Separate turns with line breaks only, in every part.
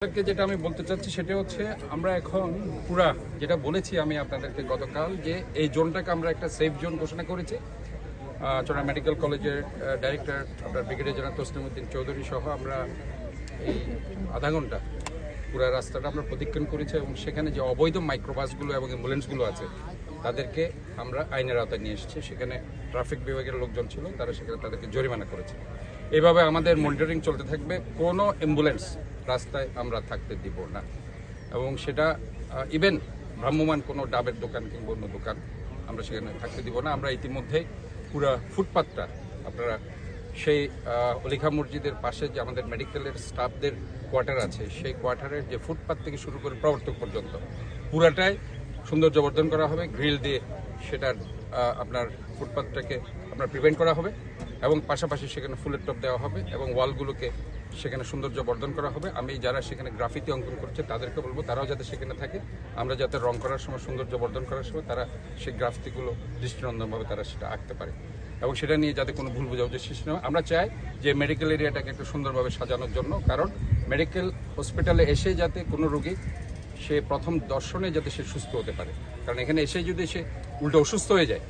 যেটা আমি বলতে চাচ্ছি সেটা হচ্ছে আমরা এখন পুরা যেটা বলেছি আমি আপনাদেরকে গতকাল যে এই জোনটাকে আমরা একটা সেফ জোন ঘোষণা করেছি। চট্টগ্রাম মেডিকেল কলেজের ডাইরেক্টর আপনার ব্রিগেডিয়ার জেনারেল তসলিমউদ্দিন চৌধুরী সহ আমরা এই আধা ঘন্টা পুরা রাস্তাটা আমরা প্রদক্ষিণ করেছি এবং সেখানে যে অবৈধ মাইক্রোবাসগুলো এবং অ্যাম্বুলেন্সগুলো আছে তাদেরকে আমরা আইনের আওতায় নিয়ে এসেছি। সেখানে ট্রাফিক বিভাগের লোকজন ছিল, তারা সেখানে তাদেরকে জরিমানা করেছে। এভাবে আমাদের মনিটরিং চলতে থাকবে, কোনো অ্যাম্বুলেন্স রাস্তায় আমরা থাকতে দিব না এবং সেটা ইভেন ভ্রাম্যমান কোনো ডাবের দোকান কিংবা অন্য দোকান আমরা সেখানে থাকতে দিব না। আমরা ইতিমধ্যেই পুরো ফুটপাথটা আপনারা সেই অলিখা মসজিদের পাশে যে আমাদের মেডিকেলের স্টাফদের কোয়ার্টার আছে সেই কোয়ার্টারের যে ফুটপাথ থেকে শুরু করে প্রবর্তক পর্যন্ত পুরাটাই সৌন্দর্যবর্ধন করা হবে, গ্রিল দিয়ে সেটার আপনার ফুটপাথটাকে আপনার প্রিভেন্ট করা হবে এবং পাশাপাশি সেখানে ফুলের টপ দেওয়া হবে এবং ওয়ালগুলোকে সেখানে সৌন্দর্য বর্ধন করা হবে। আমি যারা সেখানে গ্রাফিতি অঙ্কন করছে তাদেরকে বলবো তারাও যাতে সেখানে থাকে, আমরা যাতে রং করার সময় সৌন্দর্য বর্ধন করার সময় তারা সেই গ্রাফিতিগুলো দৃষ্টিনন্দনভাবে তারা সেটা আঁকতে পারে এবং সেটা নিয়ে যাতে কোনো ভুল বোঝাবুঝির সৃষ্টি না হয়। আমরা চাই যে মেডিকেল এরিয়াটাকে একটু সুন্দরভাবে সাজানোর জন্য, কারণ মেডিকেল হসপিটালে এসে যাতে কোনো রোগী সে প্রথম দর্শনে যাতে সে সুস্থ হতে পারে, কারণ এখানে এসে যদি সে উল্টো অসুস্থ হয়ে যায়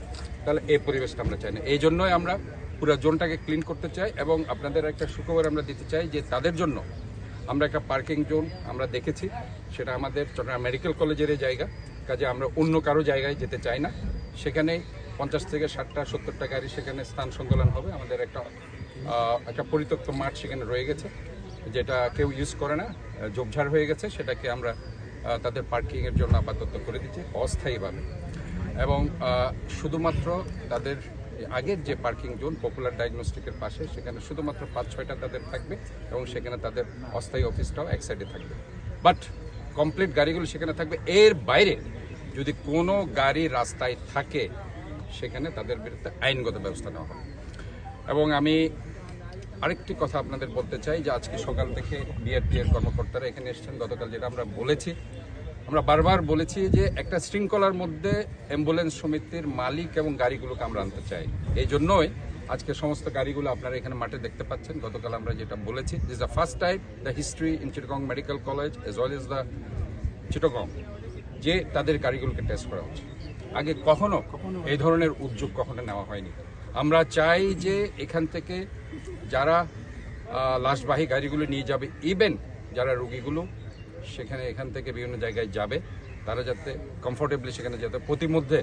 তাহলে এই পরিবেশটা আমরা চাই না। এই জন্যই আমরা পুরো জোনটাকে ক্লিন করতে চাই এবং আপনাদের একটা সুখবর আমরা দিতে চাই যে তাদের জন্য আমরা একটা পার্কিং জোন আমরা দেখেছি, সেটা আমাদের চট্টগ্রাম মেডিকেল কলেজের জায়গা, কাজে আমরা অন্য কারো জায়গায় যেতে চাই না। সেখানে 50 থেকে 60টা 70টা গাড়ি সেখানে স্থান সংকলন হবে। আমাদের একটা পরিত্যক্ত মাঠ সেখানে রয়ে গেছে যেটা কেউ ইউজ করে না, ঝোপঝাড় হয়ে গেছে, সেটাকে আমরা তাদের পার্কিংয়ের জন্য আপাতত করে দিচ্ছি অস্থায়ীভাবে এবং শুধুমাত্র তাদের আগের যে পার্কিং জোন পপুলার ডায়াগনস্টিকের পাশে সেখানে শুধুমাত্র 5-6টা তাদের থাকবে এবং সেখানে তাদের অস্থায়ী অফিসটাও এক সাইডে থাকবে, বাট কমপ্লিট গাড়িগুলো সেখানে থাকবে। এর বাইরে যদি কোনো গাড়ি রাস্তায় থাকে সেখানে তাদের বিরুদ্ধে আইনগত ব্যবস্থা নেওয়া হবে। এবং আমি আরেকটি কথা আপনাদের বলতে চাই যে আজকে সকাল থেকে বিআরটি এর কর্মকর্তারা এখানে এসেছেন। গতকাল যেটা আমরা বলেছি, আমরা বারবার বলেছি যে একটা শৃঙ্খলার মধ্যে অ্যাম্বুলেন্স সমিতির মালিক এবং গাড়িগুলোকে আমরা আনতে চাই। এই জন্যই আজকে সমস্ত গাড়িগুলো আপনারা এখানে মাঠে দেখতে পাচ্ছেন। গতকাল আমরা যেটা বলেছি, this the first time the history in Chittagong medical college as well as the Chittagong যে তাদের গাড়িগুলোকে টেস্ট করা হচ্ছে। আগে কখনো এই ধরনের উদ্যোগ কখনো নেওয়া হয়নি। আমরা চাই যে এখান থেকে যারা লাশবাহী গাড়িগুলো নিয়ে যাবে, ইভেন যারা রোগীগুলো সেখানে এখান থেকে বিভিন্ন জায়গায় যাবে, তারা যাতে কমফোর্টেবলি সেখানে যেতে, প্রতিমধ্যে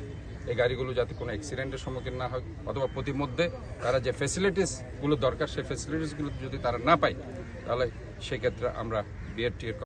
এই গাড়িগুলো যাতে কোনো অ্যাক্সিডেন্টের সম্মুখীন না হয়, অথবা প্রতিমধ্যে তারা যে ফ্যাসিলিটিসগুলো দরকার সেই ফ্যাসিলিটিসগুলো যদি তারা না পায় তাহলে সেক্ষেত্রে আমরা বিআরটি এর